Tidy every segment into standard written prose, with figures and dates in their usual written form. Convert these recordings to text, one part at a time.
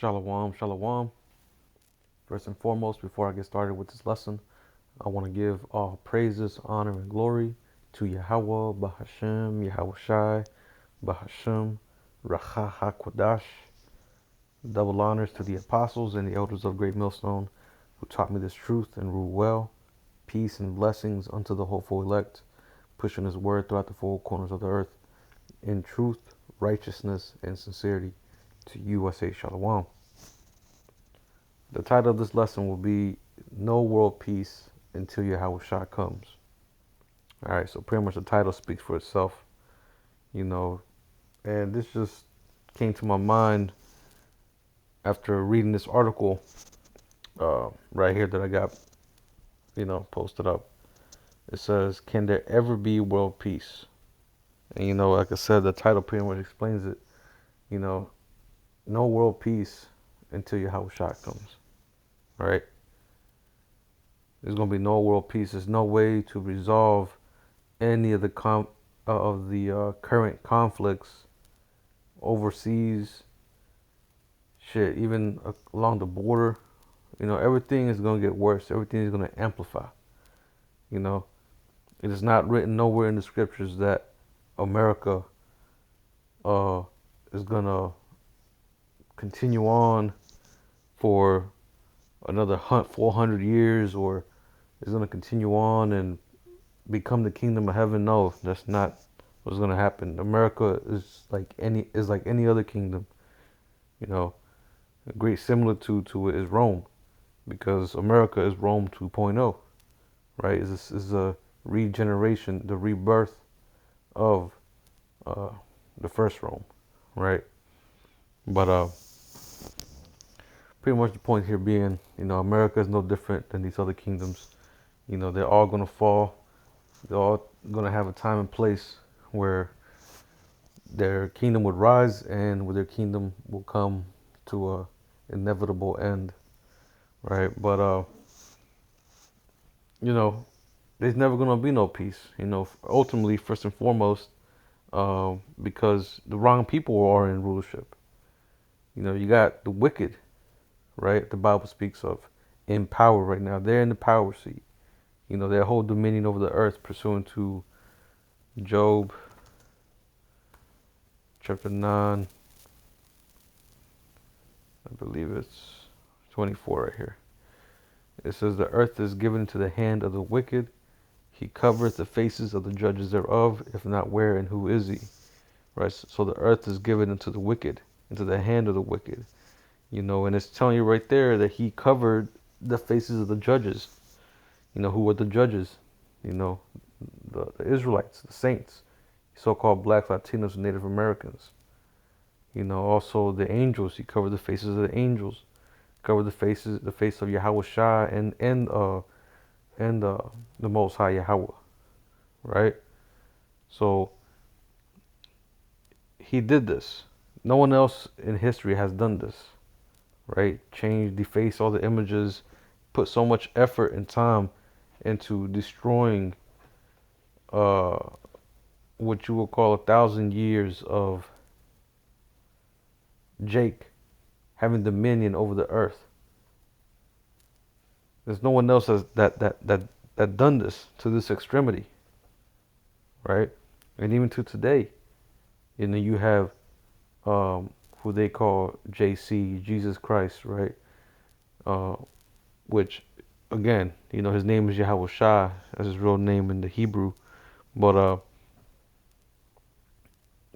Shalom, shalom. First and foremost, before I get started with this lesson, I want to give all praises, honor, and glory to Yahweh, Bahashem, Yahawashai, Bahashem, Racha HaKodash. Double honors to the apostles and the elders of Great Millstone who taught me this truth and rule well. Peace and blessings unto the hopeful elect, pushing his word throughout the four corners of the earth in truth, righteousness, and sincerity. To you I say shalom. The title of this lesson will be No World Peace Until Yahawashi Comes. Alright, so pretty much the title speaks for itself, and this just came to my mind after reading this article right here that I got, posted up. It says, can there ever be world peace? And, like I said, the title pretty much explains it. No world peace until Yahawashi comes, right? There's going to be no world peace. There's no way to resolve any of the current conflicts overseas, shit, even along the border. Everything is going to get worse. Everything is going to amplify. It is not written nowhere in the scriptures that America is going to continue on for another 400 years, or is going to continue on and become the kingdom of heaven. No, that's not what's going to happen. America is like any other kingdom. A great similitude to it is Rome, because America is Rome 2.0, right? This is a regeneration, the rebirth of the first Rome, right? But pretty much the point here being, America is no different than these other kingdoms. They're all going to fall. They're all going to have a time and place where their kingdom would rise, and where their kingdom will come to a inevitable end, right? But there's never going to be no peace. Ultimately, first and foremost, because the wrong people are in rulership. You got the wicked, right? The Bible speaks of in power right now. They're in the power seat. Their whole dominion over the earth, pursuant to Job chapter 9, I believe it's 24 right here. It says, the earth is given into the hand of the wicked. He covereth the faces of the judges thereof. If not, where and who is he? Right? So the earth is given into the wicked, into the hand of the wicked. And it's telling you right there that he covered the faces of the judges. Who were the judges? The Israelites, the saints, so-called blacks, Latinos, and Native Americans. Also the angels. He covered the faces of the angels. Covered the face of Yahawashi and the Most High Yahweh, right? So he did this. No one else in history has done this, right? Change, deface all the images, put so much effort and time into destroying what you would call 1,000 years of Jake having dominion over the earth. There's no one else that done this to this extremity, right? And even to today, you have who they call JC, Jesus Christ, right? Which, again, his name is Yahawashi, as his real name in the Hebrew, but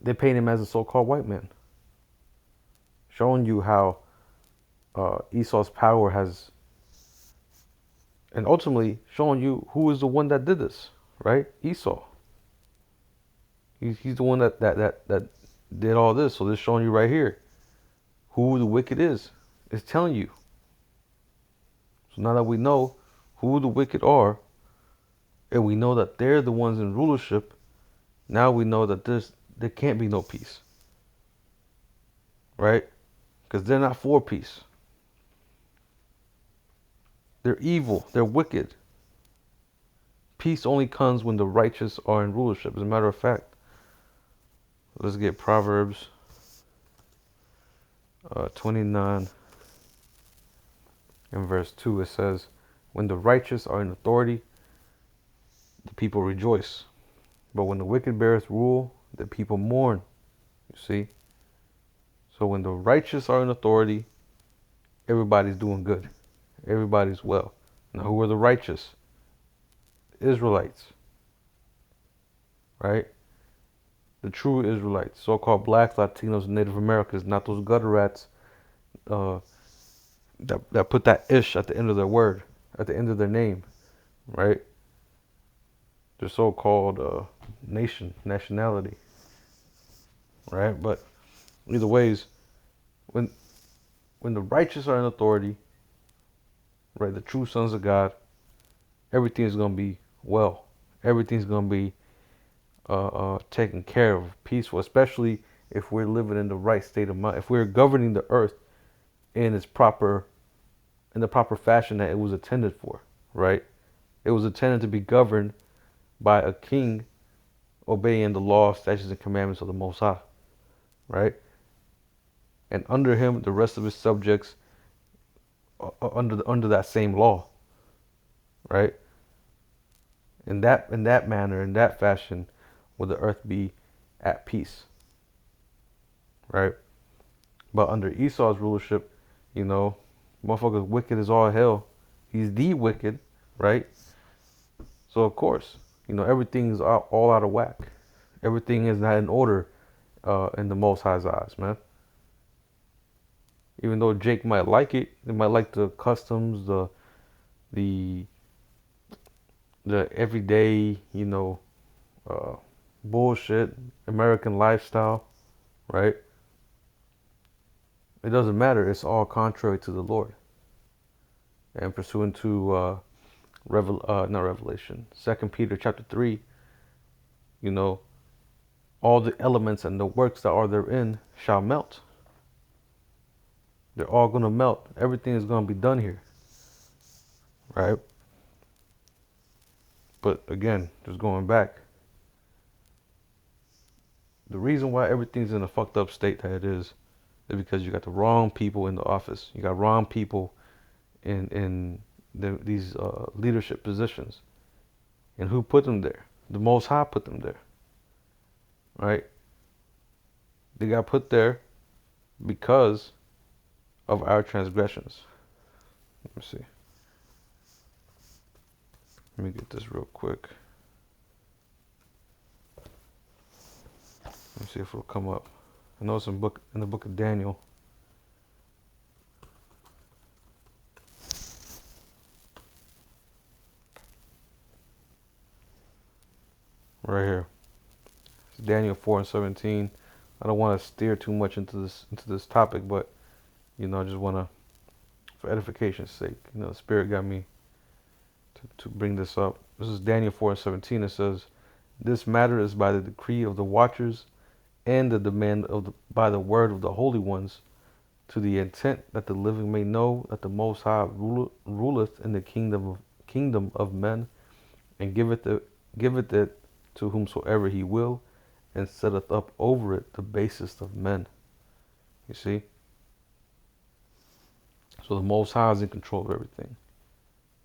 they paint him as a so-called white man, showing you how Esau's power has, and ultimately showing you who is the one that did this, right? Esau. He's the one that did all this. So this is showing you right here who the wicked is. It's telling you. So now that we know who the wicked are, and we know that they're the ones in rulership, now we know that there can't be no peace, right? Because they're not for peace. They're evil. They're wicked. Peace only comes when the righteous are in rulership. As a matter of fact, let's get Proverbs 29 and verse 2, it says, when the righteous are in authority, the people rejoice. But when the wicked beareth rule, the people mourn. You see? So when the righteous are in authority, everybody's doing good. Everybody's well. Now, who are the righteous? Israelites, right? The true Israelites, so-called blacks, Latinos, and Native Americans, not those gutter rats uh, that put that ish at the end of their word, at the end of their name, right? Their so-called nationality, right? But either ways, when when the righteous are in authority, right, the true sons of God, everything's gonna be well. Everything's gonna be taken care of, peaceful, especially if we're living in the right state of mind. If we're governing the earth in its proper, in the proper fashion that it was intended for, right? It was intended to be governed by a king obeying the law, statutes, and commandments of the Most High, right? And under him, the rest of his subjects under that same law, right? In that manner, in that fashion, will the earth be at peace, right? But under Esau's rulership, you know, motherfucker's wicked as all hell. He's the wicked, right? So of course, you know, everything's all out of whack. Everything is not in order in the Most High's eyes, man. Even though Jake might like it, he might like the customs, the the everyday, you know, uh, bullshit American lifestyle, right? It doesn't matter. It's all contrary to the Lord. And pursuant to not Revelation, 2 Peter chapter 3, you know, all the elements and the works that are therein shall melt. They're all going to melt. Everything is going to be done here, right? But again, just going back, the reason why everything's in a fucked up state that it is because you got the wrong people in the office. You got wrong people in these leadership positions. And who put them there? The Most High put them there, right? They got put there because of our transgressions. Let me see. Let me get this real quick. Let me see if it'll come up. I know it's in the book of Daniel. Right here. It's Daniel 4:17. I don't want to steer too much into this topic, but you know, I just want to, for edification's sake, you know, the Spirit got me to bring this up. This is Daniel 4:17. It says, "This matter is by the decree of the watchers and the demand by the word of the holy ones, to the intent that the living may know that the Most High ruleth in the kingdom of men, and giveth it to whomsoever he will, and setteth up over it the basest of men." You see? So the Most High is in control of everything.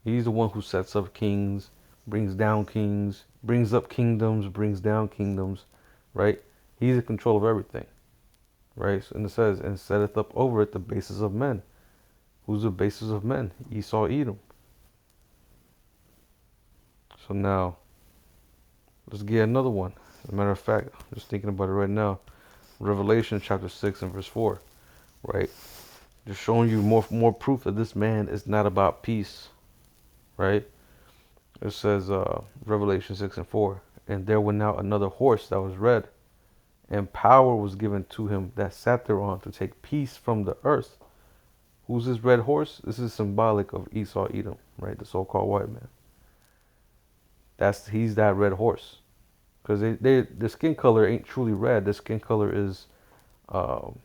He's the one who sets up kings, brings down kings, brings up kingdoms, brings down kingdoms, right? He's in control of everything, right? And it says, and setteth up over it the basis of men. Who's the basis of men? Esau, Edom. So now, let's get another one. As a matter of fact, I'm just thinking about it right now. Revelation chapter 6 and verse 4, right? Just showing you more proof that this man is not about peace, right? It says, Revelation 6 and 4, "And there went out another horse that was red, and power was given to him that sat thereon to take peace from the earth." Who's this red horse? This is symbolic of Esau, Edom, right? The so-called white man. He's that red horse. Because the skin color ain't truly red. The skin color is, um,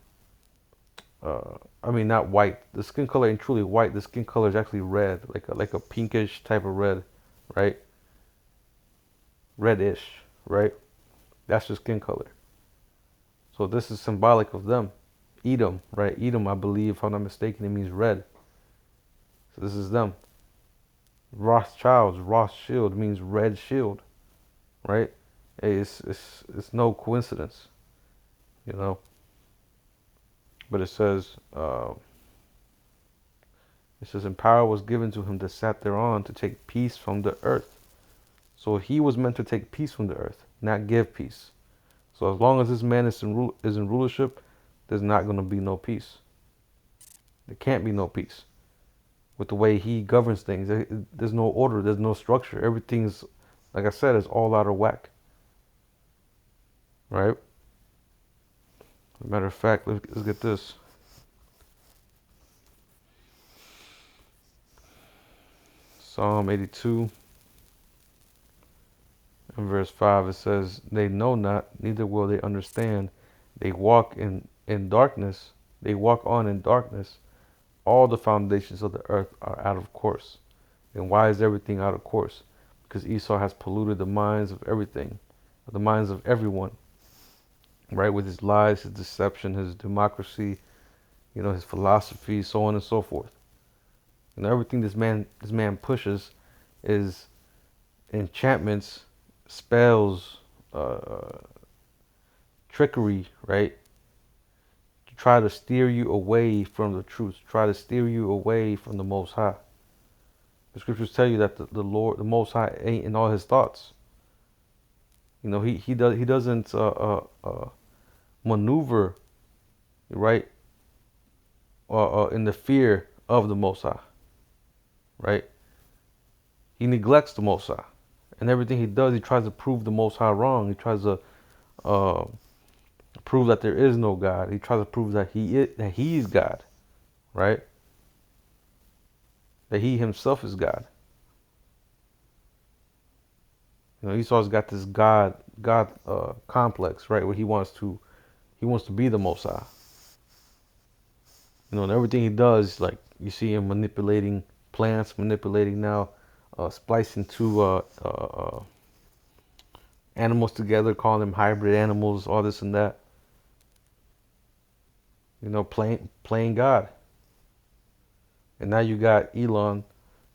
I mean, not white. The skin color ain't truly white. The skin color is actually red, like a pinkish type of red, right? Reddish, right? That's the skin color. So this is symbolic of them, Edom, right? Edom, I believe, if I'm not mistaken, it means red. So this is them. Rothschilds, Rothschild means red shield, right? Hey, it's no coincidence, you know. But it says, and power was given to him that sat thereon to take peace from the earth. So he was meant to take peace from the earth, not give peace. So as long as this man is in rulership, there's not going to be no peace. There can't be no peace with the way he governs things. There's no order. There's no structure. Everything's, like I said, is all out of whack. Right? Matter of fact, let's get this. Psalm 82 and verse 5, it says, they know not, neither will they understand. They walk in darkness. They walk on in darkness. All the foundations of the earth are out of course. And why is everything out of course? Because Esau has polluted the minds of everything, the minds of everyone, right? With his lies, his deception, his democracy, his philosophy, so on and so forth. Everything this man pushes is enchantments, spells, trickery, right? To try to steer you away from the truth, try to steer you away from the Most High. The scriptures tell you that the Lord, the Most High, ain't in all his thoughts. He doesn't maneuver, right, in the fear of the Most High, right? He neglects the Most High, and everything he does, he tries to prove the Most High wrong. He tries to uh, prove that there is no God. He tries to prove that he is God, right? That he himself is God. Esau's got this God complex, right, where he wants to be the Most High. And everything he does, like you see him manipulating plants, manipulating now, splicing two animals together, calling them hybrid animals, all this and that. Playing God. And now you got Elon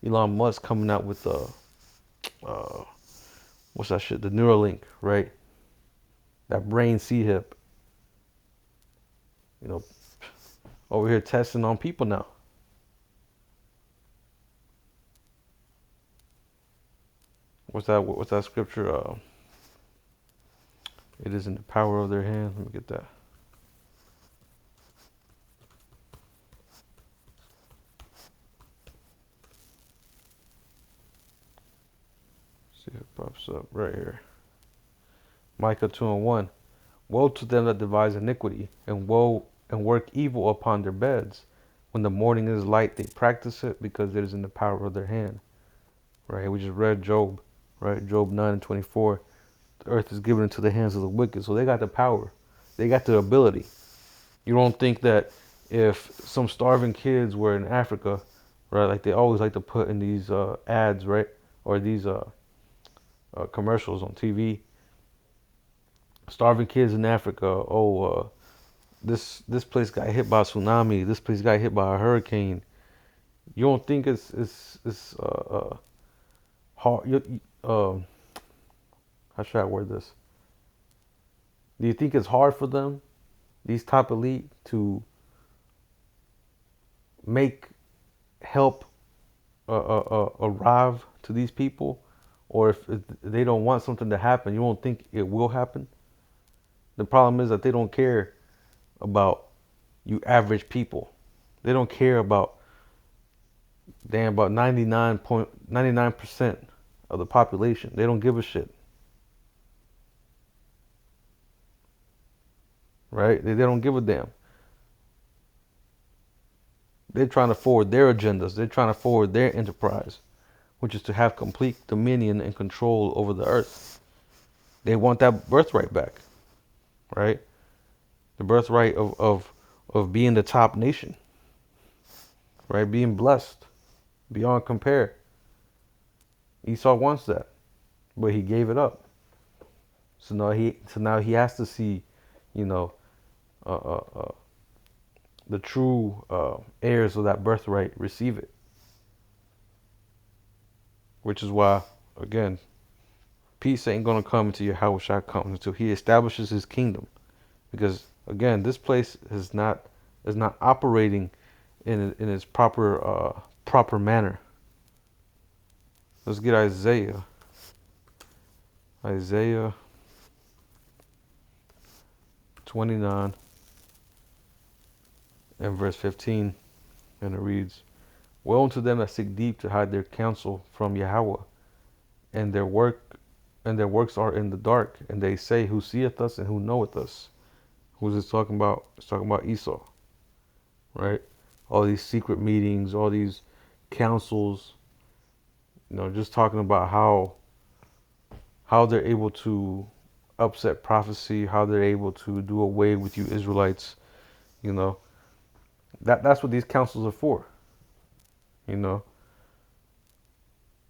Musk coming out with uh, what's that shit? The Neuralink, right? That brain C hip. You know, over here testing on people now. What's that scripture? It is in the power of their hand. Let me get that. See if it pops up right here. Micah 2:1. Woe to them that devise iniquity, and woe and work evil upon their beds. When the morning is light, they practice it because it is in the power of their hand. Right? We just read Job, right? Job 9:24. The earth is given into the hands of the wicked, so they got the power, they got the ability. You don't think that if some starving kids were in Africa, right? Like they always like to put in these ads, right? Or these commercials on TV. Starving kids in Africa. Oh, this place got hit by a tsunami. This place got hit by a hurricane. You don't think it's hard? How should I word this? Do you think it's hard for them, these top elite, to make help arrive to these people, or if they don't want something to happen, you don't think it will happen? The problem is that they don't care about you average people. They don't care about about 99.99% of the population. They don't give a shit, right? They don't give a damn. They're trying to forward their agendas. They're trying to forward their enterprise, which is to have complete dominion and control over the earth. They want that birthright back, right? The birthright of being the top nation, right? Being blessed beyond compare. Esau wants that, but he gave it up. So now he has to see, you know, uh, uh, uh, the true heirs of that birthright receive it. Which is why, again, peace ain't gonna come until YAHAWASHI comes, until he establishes his kingdom. Because again, this place is not operating in its proper manner. Let's get Isaiah. Isaiah 29 and verse 15, and it reads, "Woe unto them that seek deep to hide their counsel from Yahweh, and their works are in the dark, and they say, Who seeth us and who knoweth us?" Who's this talking about? It's talking about Esau, right? All these secret meetings, all these councils, just talking about how they're able to upset prophecy, how they're able to do away with you Israelites, you know. That's what these councils are for, you know.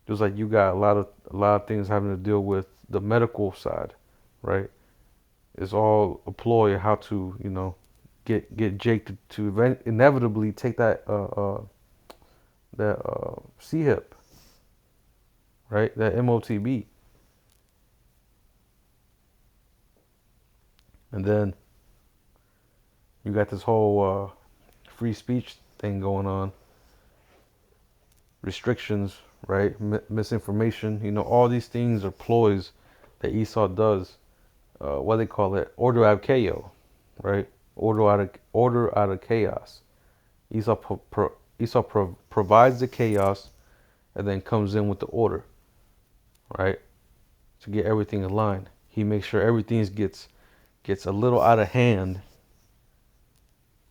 Just like you got a lot of things having to deal with the medical side, right? It's all a ploy of how to, get Jake to inevitably take that C hip, right? That MOTB. And then you got this whole free speech thing going on, restrictions, right? Misinformation, all these things are ploys that Esau does. What they call it, order out of chaos, right? Order out of chaos. Esau provides the chaos and then comes in with the order, right? To get everything in line. He makes sure everything gets a little out of hand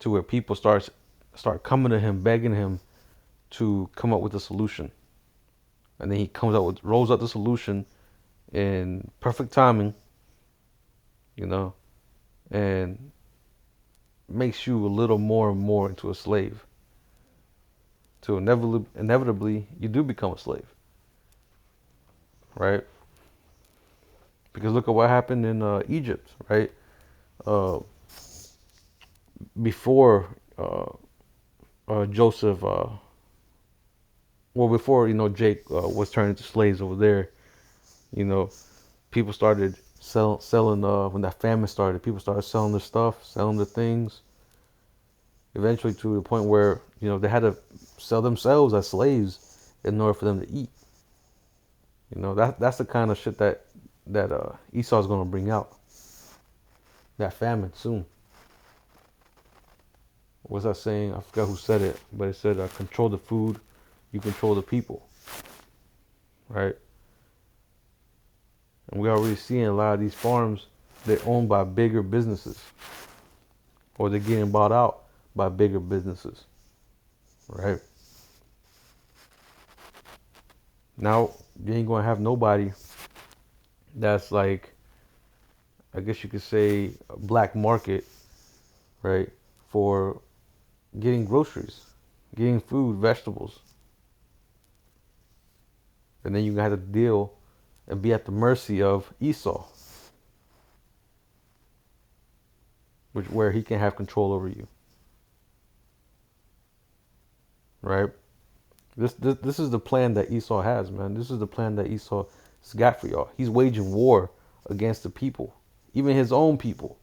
to where people start coming to him, begging him to come up with a solution. And then he rolls out the solution in perfect timing, and makes you a little more and more into a slave. So inevitably you do become a slave, right? Because look at what happened in Egypt, right? Uh, before Joseph, before Jake was turned into slaves over there, you know, people started selling. When that famine started, people started selling their stuff, selling their things. Eventually, to the point where they had to sell themselves as slaves in order for them to eat. That's the kind of shit that Esau's gonna bring out. That famine soon. What's that saying? I forgot who said it, but it said, "Control the food, you control the people." Right? And we already seeing a lot of these farms. They're owned by bigger businesses, or they're getting bought out by bigger businesses. Right? Now you ain't gonna have nobody that's like, I guess you could say, a black market, right, for getting groceries, getting food, vegetables. And then you're gonna have to deal and be at the mercy of Esau, where he can have control over you. Right? This is the plan that Esau has, man. This is the plan that Esau has got for y'all. He's waging war against the people, even his own people,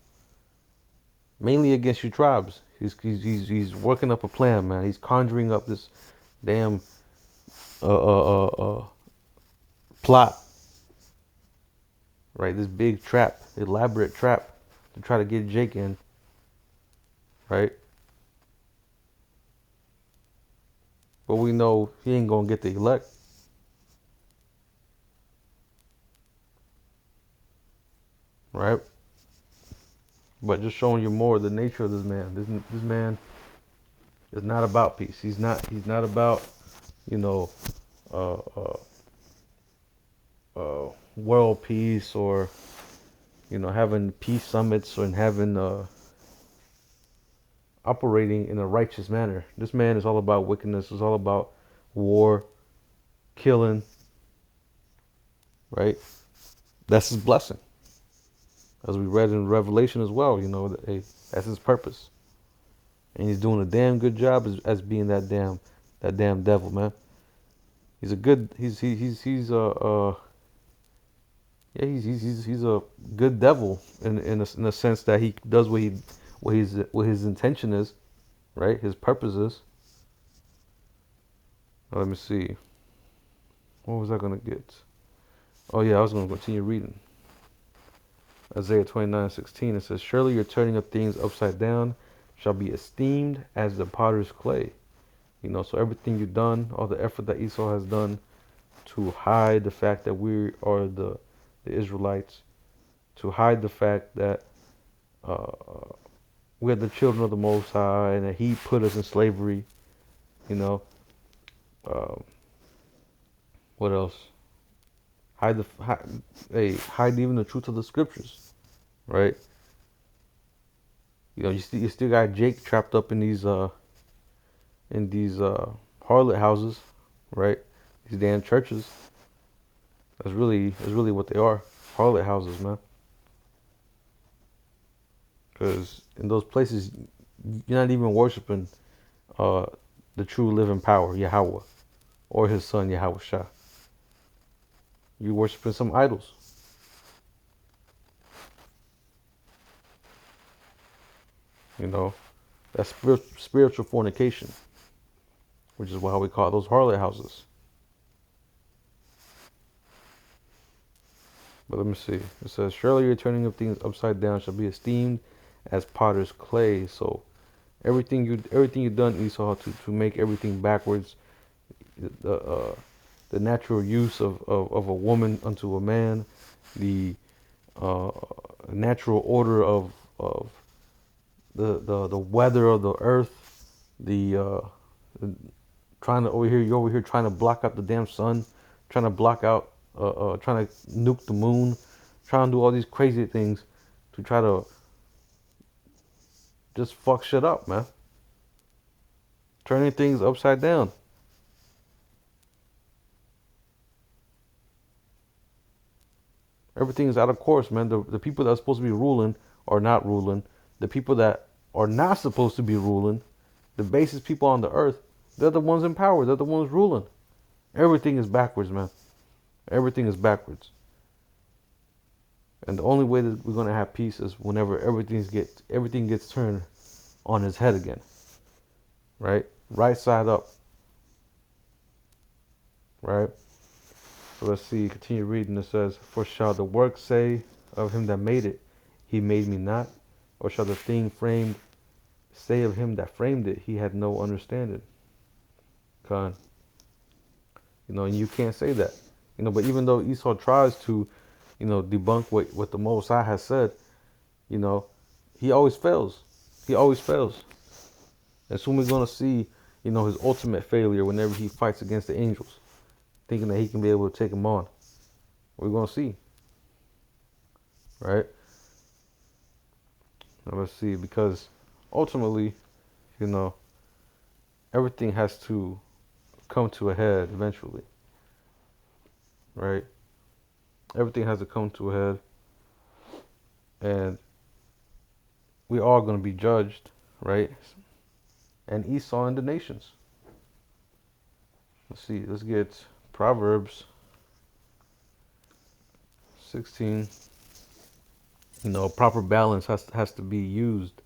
mainly against your tribes. He's working up a plan, man. He's conjuring up this damn plot, right? This big trap, elaborate trap to try to get Jake in, right? But we know he ain't gonna get the elect. Right? But just showing you more of the nature of this man. This man is not about peace. He's not about, you know, uh, uh, world peace, or having peace summits, or having operating in a righteous manner. This man is all about wickedness. It's all about war, killing. Right? That's his blessing. As we read in Revelation as well, hey, that's his purpose. and he's doing a damn good job as being that damn devil, man. He's a good he's yeah, he's a good devil in a sense that he does what his intention is, right? His purpose is. Let me see. What was I gonna get? Oh yeah, I was gonna continue reading. Isaiah 29:16. It says, "Surely your turning of things upside down shall be esteemed as the potter's clay." So everything you've done, all the effort that Esau has done to hide the fact that we are the Israelites, to hide the fact that uh, we're the children of the Most High and that He put us in slavery. You know, um, what else? Hide even the truth of the scriptures, right? You still got Jake trapped up in these harlot houses, right? These damn churches. That's really what they are, harlot houses, man. Because in those places, you're not even worshiping uh, the true living power, Yahweh, or His Son, YAHAWASHI. You're worshiping some idols. You know, that's spiritual fornication, which is why we call those harlot houses. But let me see. It says, "Surely your turning of things upside down shall be esteemed as potter's clay." So everything you've done, Esau, to make everything backwards, the the natural use of a woman unto a man, the uh, natural order of the weather of the earth, the trying to you're over here trying to block out the damn sun, trying to block out, trying to nuke the moon, trying to do all these crazy things to try to just fuck shit up, man. Turning things upside down. Everything is out of course, man. The people that are supposed to be ruling are not ruling. The people that are not supposed to be ruling, the basest people on the earth, they're the ones in power. They're the ones ruling. Everything is backwards, man. Everything is backwards. And the only way that we're gonna have peace is whenever everything gets turned on its head again. Right? Right side up. Right? So let's see, continue reading. It says, "For shall the work say of him that made it, He made me not? Or shall the thing framed say of him that framed it, He had no understanding?" Con. And you can't say that. But even though Esau tries to, debunk what the Most High has said, you know, he always fails. He always fails. And soon we're gonna see, his ultimate failure whenever he fights against the angels, thinking that he can be able to take them on. We're gonna see, right? Now let's see, because ultimately, you know, everything has to come to a head eventually, right? Everything has to come to a head, and we are going to be judged, right? And Esau and the nations. Let's see. Let's get Proverbs 16. Proper balance has to be used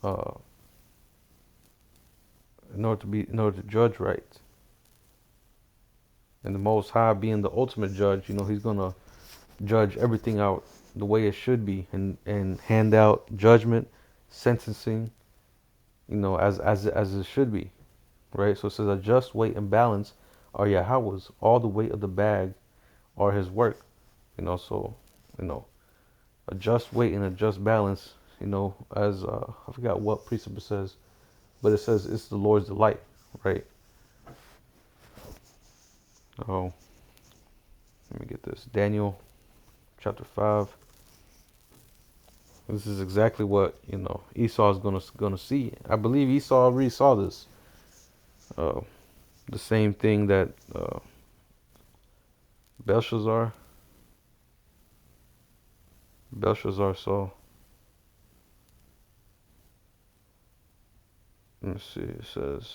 uh, in order to judge right. And the Most High being the ultimate judge, He's gonna judge everything out the way it should be, and hand out judgment, sentencing, as it should be, right? So it says, "A just weight and balance are Yahweh's; all the weight of the bag are His work." So a just weight and a just balance. As I forgot what precept it says, but it says it's the Lord's delight, right? Oh, let me get this. Daniel chapter 5. This is exactly what Esau is gonna see. I believe Esau already saw this. Uh, the same thing that Belshazzar saw. Let me see. It says,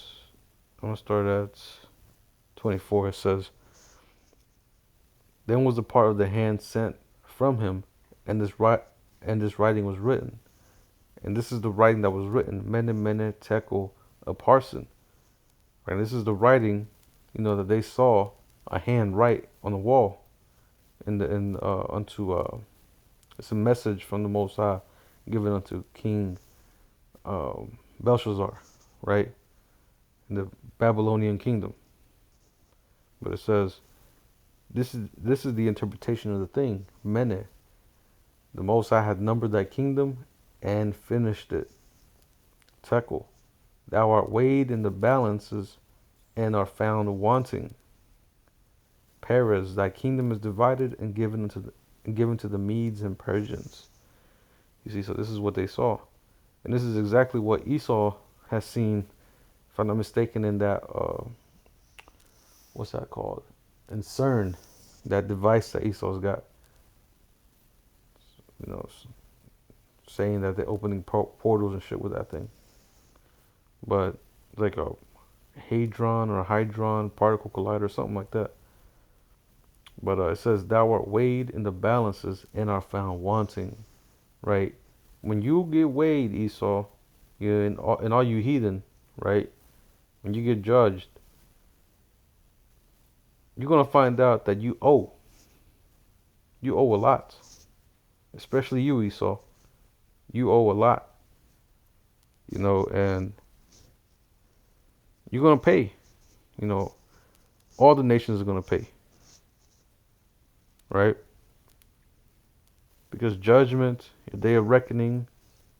I'm going to start at 24. It says, then was the part of the hand sent from him, and this writing was written. And this is the writing that was written, Mene Mene Tekel Upharsin. Right? This is the writing, that they saw a hand write on the wall. It's a message from the Most High given unto King Belshazzar, right, in the Babylonian kingdom. But it says, this is the interpretation of the thing, Mene. The Most High had numbered thy kingdom and finished it. Tekel, thou art weighed in the balances and are found wanting. Perez, thy kingdom is divided and given to the Medes and Persians. You see, so this is what they saw. And this is exactly what Esau has seen, if I'm not mistaken, in that, what's that called? In CERN, that device that Esau's got. Saying that they're opening portals and shit with that thing. But like a hadron or a hydron particle collider, something like that. But it says, thou art weighed in the balances and are found wanting. Right? When you get weighed, Esau, and all you heathen, right? When you get judged, you're going to find out that you owe. You owe a lot. Especially you, Esau. You owe a lot. And you're going to pay. All the nations are going to pay. Right? Because judgment, a day of reckoning,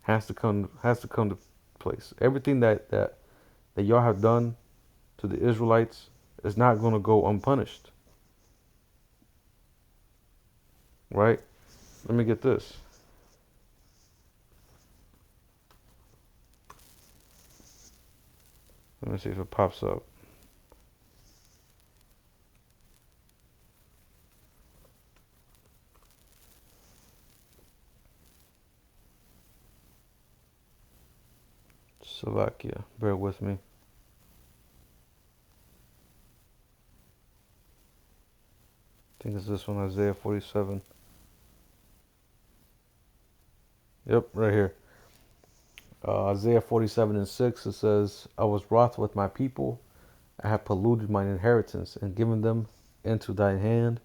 has to come to place. Everything that y'all have done to the Israelites is not going to go unpunished. Right? Let me get this. Let me see if it pops up. Slovakia, bear with me. I think it's this one, Isaiah 47. Yep, right here. Isaiah 47:6, it says, I was wroth with my people. I have polluted mine inheritance and given them into thine hand,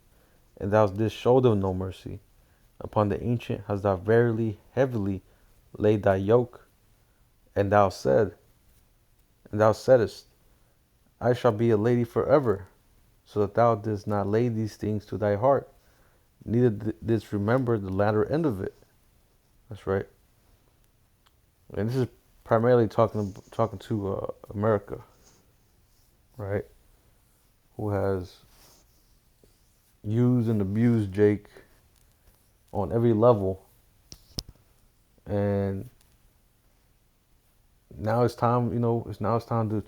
and thou didst show them no mercy. Upon the ancient hast thou verily heavily laid thy yoke, and thou saidst, I shall be a lady forever, so that thou didst not lay these things to thy heart, neither didst remember the latter end of it. That's right. And this is primarily talking to America, right? Who has used and abused Jake on every level, and now it's time. It's time to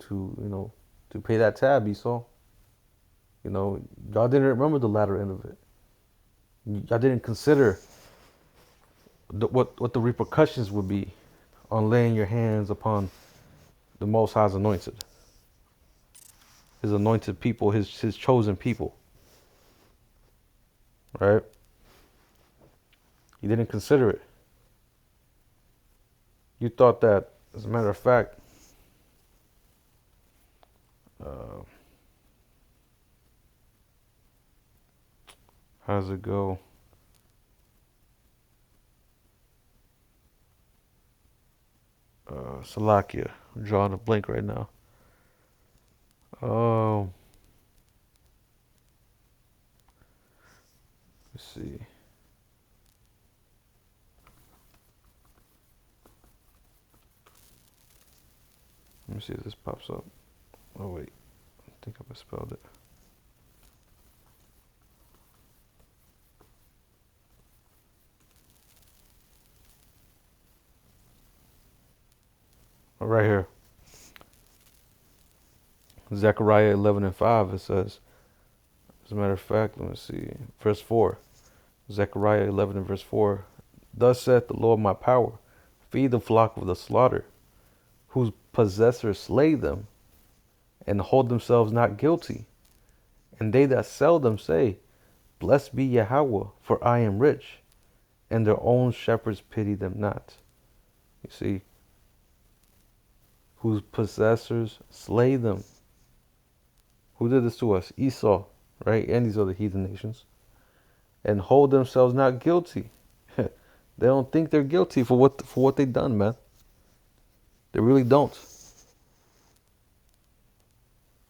pay that tab, Esau. Y'all didn't remember the latter end of it. Y'all didn't consider what the repercussions would be on laying your hands upon the Most High's anointed, His anointed people, His chosen people. Right? You didn't consider it. You thought that, as a matter of fact, how does it go? Salakia. I'm drawing a blank right now. Let's see. Let me see if this pops up. Oh wait, I think I misspelled it. Oh, right here. Zechariah 11:5, it says, as a matter of fact, let me see, verse 4. Zechariah 11 and verse 4. Thus saith the Lord my power, feed the flock of the slaughter, whose possessors slay them, and hold themselves not guilty. And they that sell them say, Blessed be Yahweh, for I am rich. And their own shepherds pity them not. You see, whose possessors slay them. Who did this to us? Esau, right? And these other heathen nations. And hold themselves not guilty. They don't think they're guilty for what they done, man. They really don't.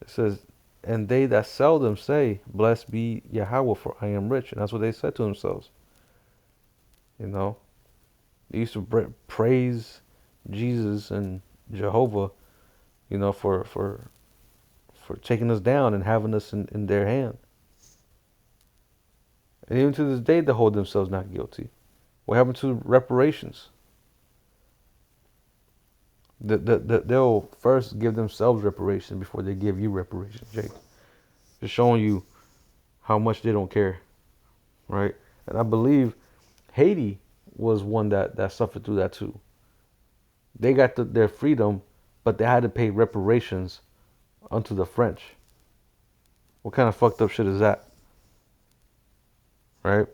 It says, and they that sell them say, Blessed be Yahweh, for I am rich. And that's what they said to themselves. You know, they used to praise Jesus and Jehovah, you know, for taking us down and having us in their hand. And even to this day, they hold themselves not guilty. What happened to reparations? They'll first give themselves reparations before they give you reparations, Jake. Just showing you how much they don't care, right? And I believe Haiti was one that suffered through that too. They got their freedom, but they had to pay reparations unto the French. What kind of fucked up shit is that? Right?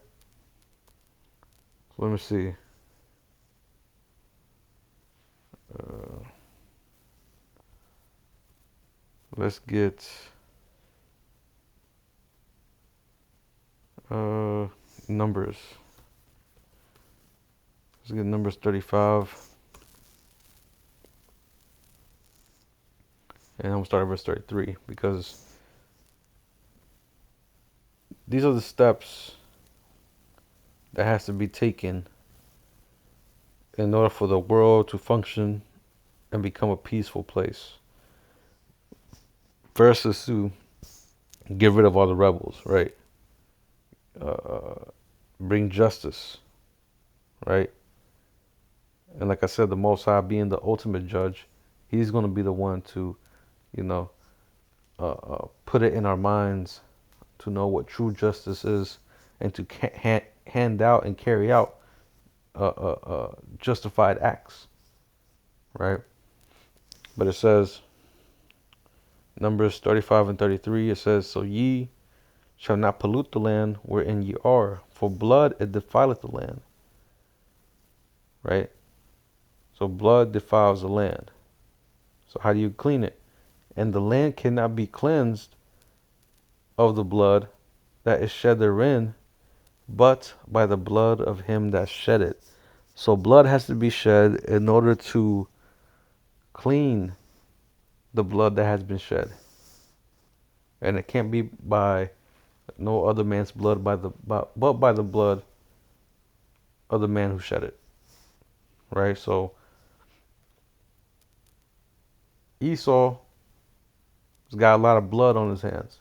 So let me see. Let's get Numbers. Let's get Numbers 35. And I'm going to start at verse 33 because these are the steps that has to be taken in order for the world to function and become a peaceful place. First is to get rid of all the rebels, right? Bring justice, right? And like I said, the Most High being the ultimate judge, He's going to be the one to, you know, put it in our minds to know what true justice is and to hand out and carry out justified acts, right? But it says, Numbers 35 and 33, it says, So ye shall not pollute the land wherein ye are, for blood it defileth the land, right? So blood defiles the land. So how do you clean it? And the land cannot be cleansed of the blood that is shed therein, but by the blood of him that shed it. So blood has to be shed in order to clean the blood that has been shed. And it can't be by no other man's blood but by the blood of the man who shed it. Right? So Esau has got a lot of blood on his hands.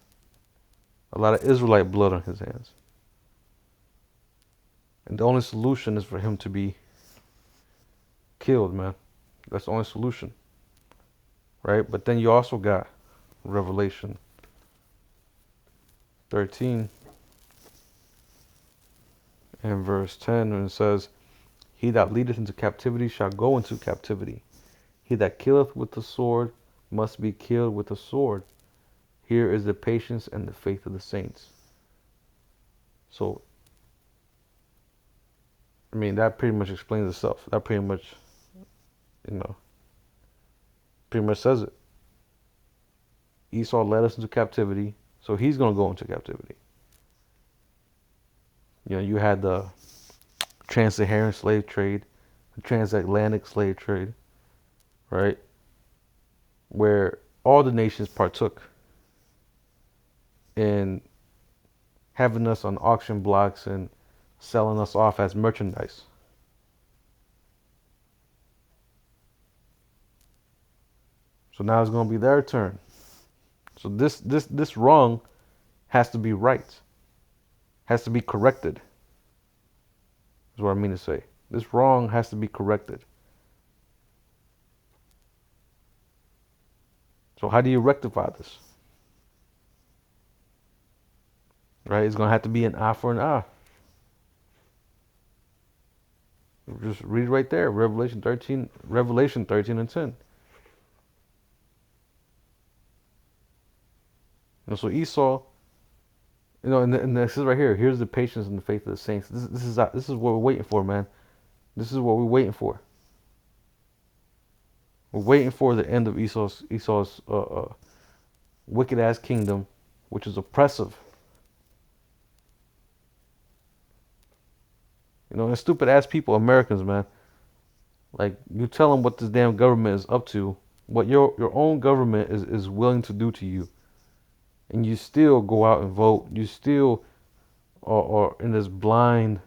A lot of Israelite blood on his hands. And the only solution is for him to be killed, man. That's the only solution. Right? But then you also got Revelation 13 and verse 10, and it says, He that leadeth into captivity shall go into captivity. He that killeth with the sword must be killed with the sword. Here is the patience and the faith of the saints. So, I mean, that pretty much explains itself. That pretty much, pretty much says it. Esau led us into captivity, so he's going to go into captivity. You had the trans-Saharan slave trade, the transatlantic slave trade, right? Where all the nations partook in having us on auction blocks and selling us off as merchandise. So now it's going to be their turn. So this wrong has to be right. Has to be corrected. Is what I mean to say. This wrong has to be corrected. So how do you rectify this? Right? It's going to have to be an eye for an eye. Just read right there, Revelation 13 and 10. So Esau, and this is right here. Here's the patience and the faith of the saints. This is what we're waiting for, man. This is what we're waiting for. We're waiting for the end of Esau's wicked ass kingdom, which is oppressive. And stupid ass people, Americans, man. Like, you tell them what this damn government is up to, what your own government is willing to do to you, and you still go out and vote. You still are in this blind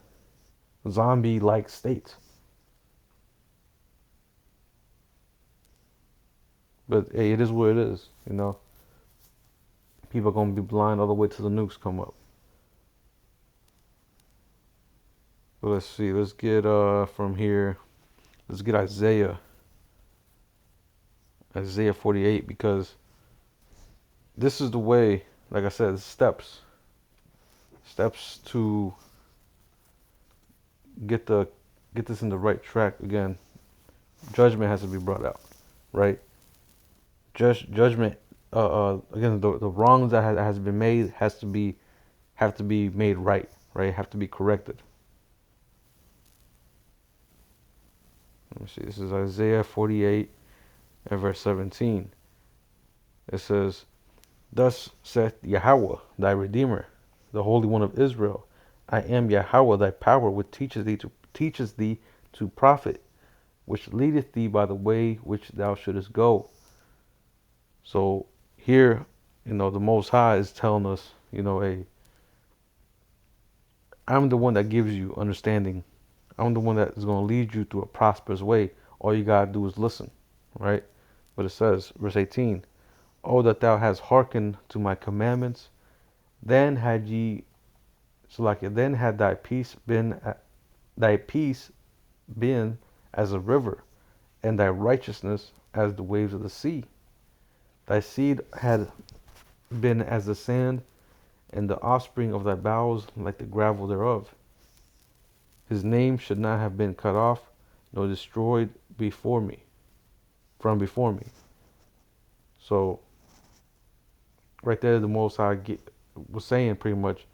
zombie-like state. But hey, it is what it is. People are gonna be blind all the way till the nukes come up. But let's see. Let's get from here. Let's get Isaiah 48, because this is the way. Like I said, steps to get this in the right track again. Judgment has to be brought out, right? Judgment. Again, the wrongs that has been made have to be made right, right? Have to be corrected. Let me see. This is Isaiah 48 and verse 17. It says, "Thus saith Yahweh, thy Redeemer, the Holy One of Israel, I am Yahweh, thy power, which teaches thee to profit, which leadeth thee by the way which thou shouldest go." So here, the Most High is telling us, I'm the one that gives you understanding. I'm the one that is going to lead you through a prosperous way. All you got to do is listen, right? But it says, verse 18, "Oh, that thou hast hearkened to my commandments, then had then had thy peace been as a river, and thy righteousness as the waves of the sea. Thy seed had been as the sand, and the offspring of thy bowels like the gravel thereof. His name should not have been cut off, nor destroyed from before me." So right there, the Most High was saying pretty much,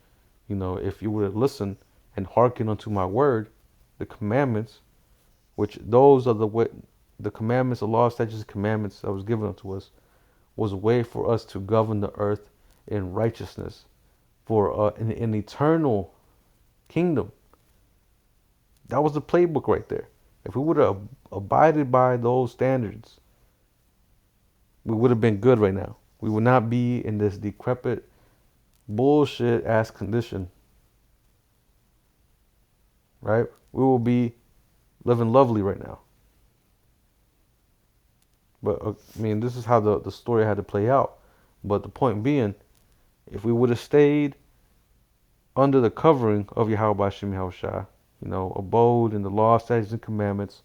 if you would listen and hearken unto my word, the commandments, which those are the commandments, the law, statutes, and commandments that was given unto us, was a way for us to govern the earth in righteousness, for an eternal kingdom. That was the playbook right there. If we would have abided by those standards, we would have been good right now. We would not be in this decrepit, bullshit ass condition, right? We will be living lovely right now. But this is how the story had to play out. But the point being, if we would have stayed under the covering of YAHAWASHI, abode in the law, statutes, and commandments,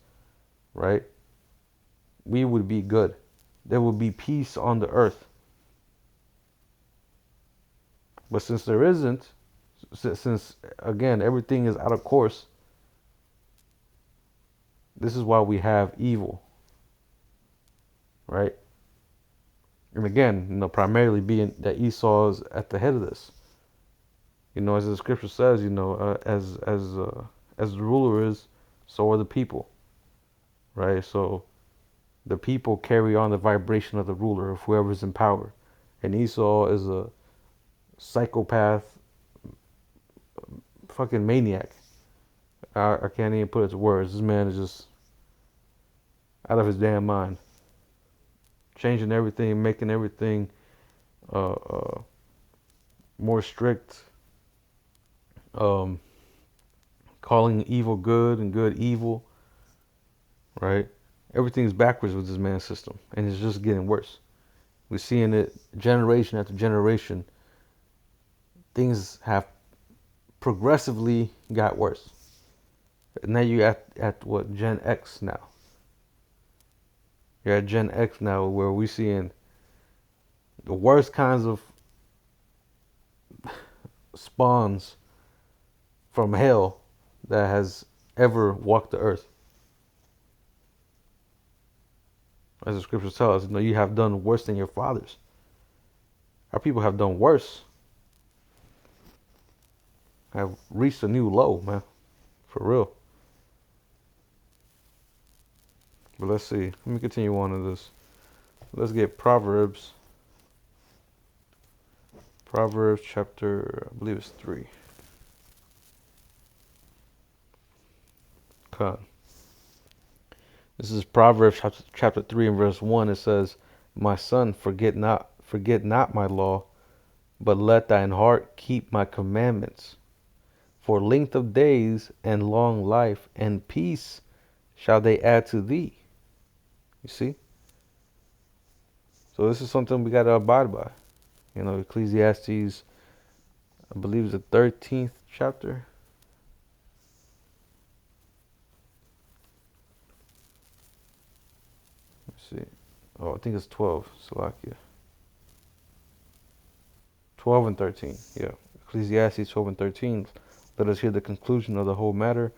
right? We would be good. There would be peace on the earth. But since there isn't, since again everything is out of course, this is why we have evil, right? And again, primarily being that Esau is at the head of this. As the scripture says, as the ruler is, so are the people, right? So the people carry on the vibration of the ruler, of whoever's in power, and Esau is a psychopath, fucking maniac. I can't even put it to words. This man is just out of his damn mind, changing everything, making everything more strict, calling evil good and good evil, right? Everything's backwards with this man's system, and it's just getting worse. We're seeing it generation after generation. Things have progressively got worse. Now you're at what, Gen X now. You're at Gen X now, where we're seeing the worst kinds of spawns from hell that has ever walked the earth. As the scriptures tell us, you have done worse than your fathers. Our people have done worse, have reached a new low, man, for real. But let's see. Let me continue on to this. Let's get Proverbs. Proverbs chapter, I believe it's 3. Come. This is Proverbs chapter 3 and verse 1. It says, "My son, forget not my law, but let thine heart keep my commandments. For length of days and long life and peace shall they add to thee." You see? So this is something we got to abide by. You know, Ecclesiastes, I believe it's the 13th chapter. Let's see. Oh, I think it's 12. Salakia. 12 and 13. Yeah. Ecclesiastes 12 and 13. Let us hear the conclusion of the whole matter.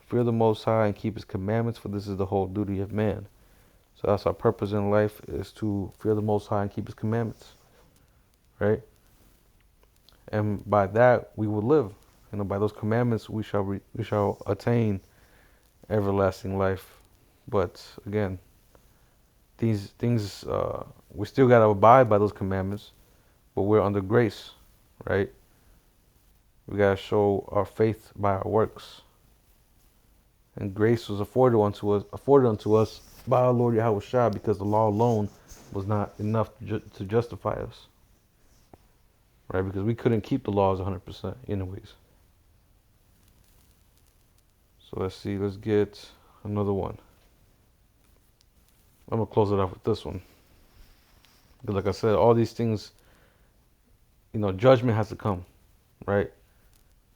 Fear the Most High and keep His commandments, for this is the whole duty of man. So that's our purpose in life, is to fear the Most High and keep His commandments, right? And by that we will live. You know, by those commandments we shall attain everlasting life. But again, these things we still gotta abide by those commandments, but we're under grace, right? We gotta show our faith by our works. And grace was afforded unto us by our Lord YAHAWASHI, because the law alone was not enough to justify us. Right? Because we couldn't keep the laws 100% anyways. So let's see, let's get another one. I'm going to close it off with this one. Because like I said, all these things, you know, judgment has to come, right?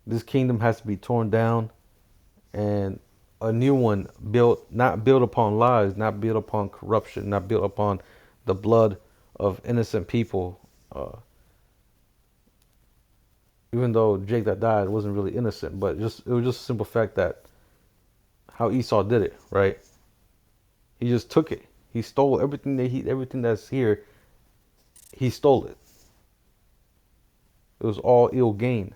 This kingdom has to be torn down and a new one built, not built upon lies, not built upon corruption, not built upon the blood of innocent people. Even though Jake that died wasn't really innocent, but just it was just a simple fact that how Esau did it, right? He just took it. He stole everything that's here. He stole it. It was all ill gain,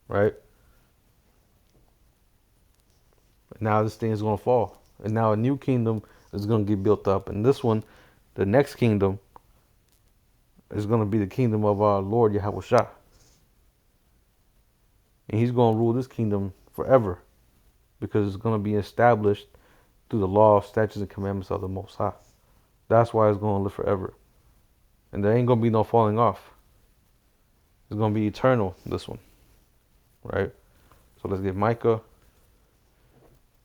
right? Now this thing is gonna fall, and now a new kingdom is gonna get built up, and this one, the next kingdom, is gonna be the kingdom of our Lord YAHAWASHI, and He's gonna rule this kingdom forever, because it's gonna be established through the law, statutes, and commandments of the Most High. That's why it's gonna live forever, and there ain't gonna be no falling off. It's gonna be eternal. This one, right? So let's get Micah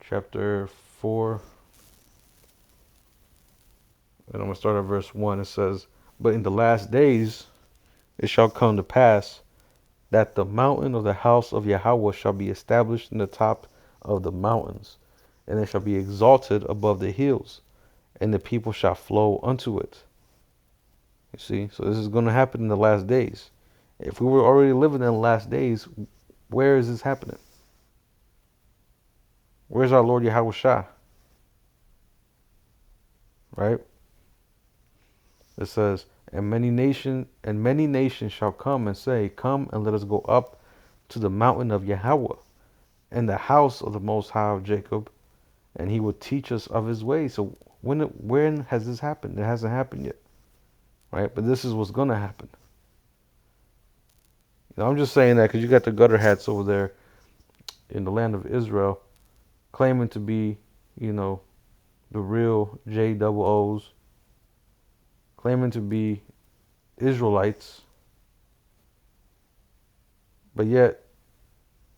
chapter 4. And I'm going to start at verse 1. It says, "But in the last days it shall come to pass that the mountain of the house of Yahweh shall be established in the top of the mountains, and it shall be exalted above the hills, and the people shall flow unto it." You see? So this is going to happen in the last days. If we were already living in the last days, where is this happening? Where's our Lord YAHAWASHI? Right? It says, and many nations shall come and say, "Come and let us go up to the mountain of Yahweh, and the house of the Most High of Jacob, and He will teach us of His ways." So when has this happened? It hasn't happened yet, right? But this is what's gonna happen. You know, I'm just saying that because you got the gutter hats over there in the land of Israel, claiming to be, you know, the real JOOs, claiming to be Israelites, but yet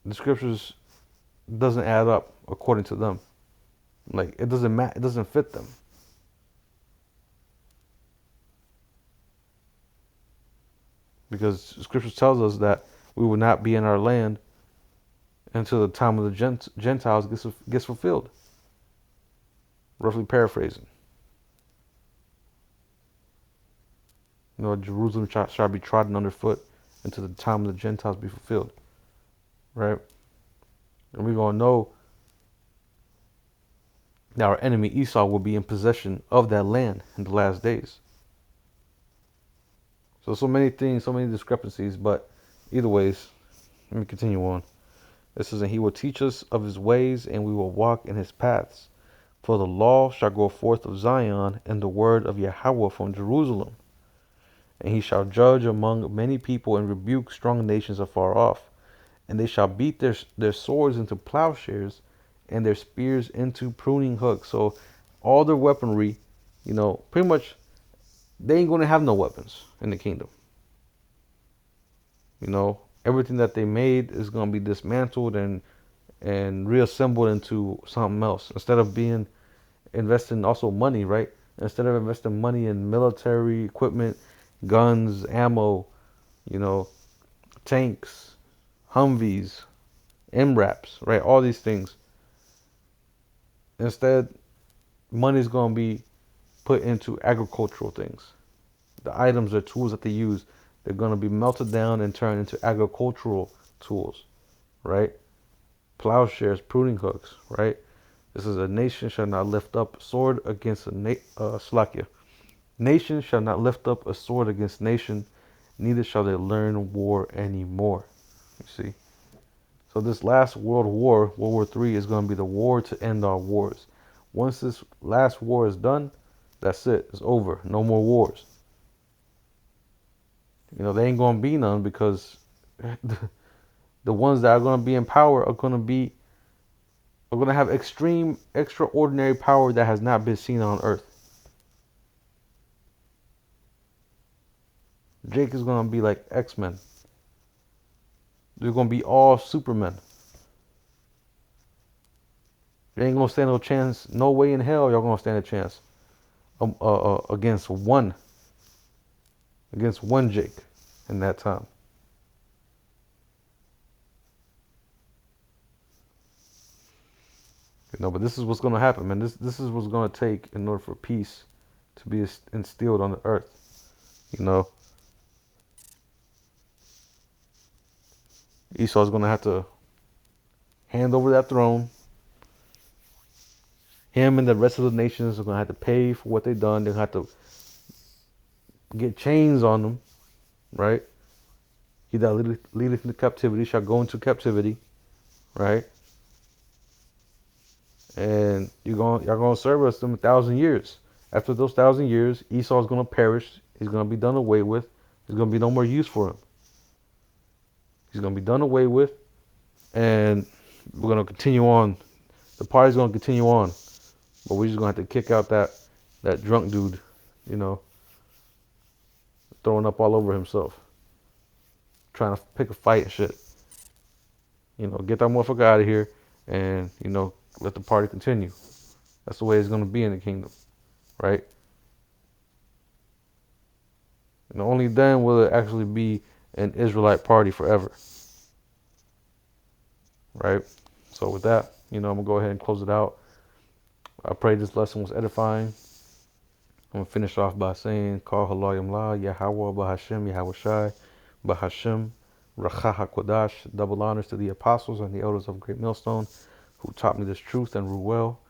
the scriptures doesn't add up according to them. Like it doesn't fit them. Because scripture tells us that we will not be in our land until the time of the Gentiles gets fulfilled. Roughly paraphrasing. You know, Jerusalem shall be trodden underfoot until the time of the Gentiles be fulfilled. Right? And we're going to know that our enemy Esau will be in possession of that land in the last days. So many things, so many discrepancies. But either ways, let me continue on. It says, and he will teach us of his ways, and we will walk in his paths. For the law shall go forth of Zion, and the word of Yahweh from Jerusalem. And he shall judge among many people, and rebuke strong nations afar off. And they shall beat their swords into plowshares, and their spears into pruning hooks. So all their weaponry, pretty much they ain't gonna have no weapons in the kingdom. Everything that they made is gonna be dismantled and reassembled into something else. Instead of being investing also money, right? Instead of investing money in military equipment, guns, ammo, you know, tanks, Humvees, MRAPs, right? All these things. Instead, money is going to be put into agricultural things. The items or tools that they use, they're going to be melted down and turned into agricultural tools, right? Plowshares, pruning hooks, right? This is a nation shall not lift up a sword against Slakia. Nation shall not lift up a sword against nation, neither shall they learn war anymore. You see? So this last world war, World War III, is going to be the war to end all wars. Once this last war is done, that's it. It's over. No more wars. They ain't going to be none because the ones that are going to be in power are going to have extreme, extraordinary power that has not been seen on Earth. Jake is going to be like X-Men. They're going to be all Supermen. You ain't going to stand no chance. No way in hell y'all going to stand a chance against one Jake in that time. But this is what's going to happen, man. This is what's going to take in order for peace to be instilled on the earth. Esau's going to have to hand over that throne. Him and the rest of the nations are going to have to pay for what they've done. They're going to have to get chains on them, right? He that leadeth into captivity shall go into captivity, right? And y'all gonna serve us them 1,000 years. After those 1,000 years, Esau's gonna perish. He's gonna be done away with. There's gonna be no more use for him. He's gonna be done away with, and we're gonna continue on. The party's gonna continue on, but we're just gonna have to kick out that drunk dude, throwing up all over himself, trying to pick a fight and shit. Get that motherfucker out of here, and let the party continue. That's the way it's gonna be in the kingdom, right? And only then will it actually be an Israelite party forever, right? So with that, I'm gonna go ahead and close it out. I pray this lesson was edifying. I'm gonna finish off by saying, Call Halayim La, Yahawah Bahashem, Yahawashai, Bahashem, Racha HaKodash. Double honors to the apostles and the elders of Great Millstone who taught me this truth and rule well.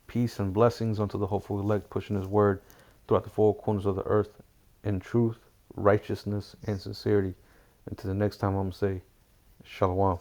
Peace and blessings unto the hopeful elect, pushing his word throughout the four corners of the earth in truth, righteousness, and sincerity. Until the next time, I'm going to say, Shalom.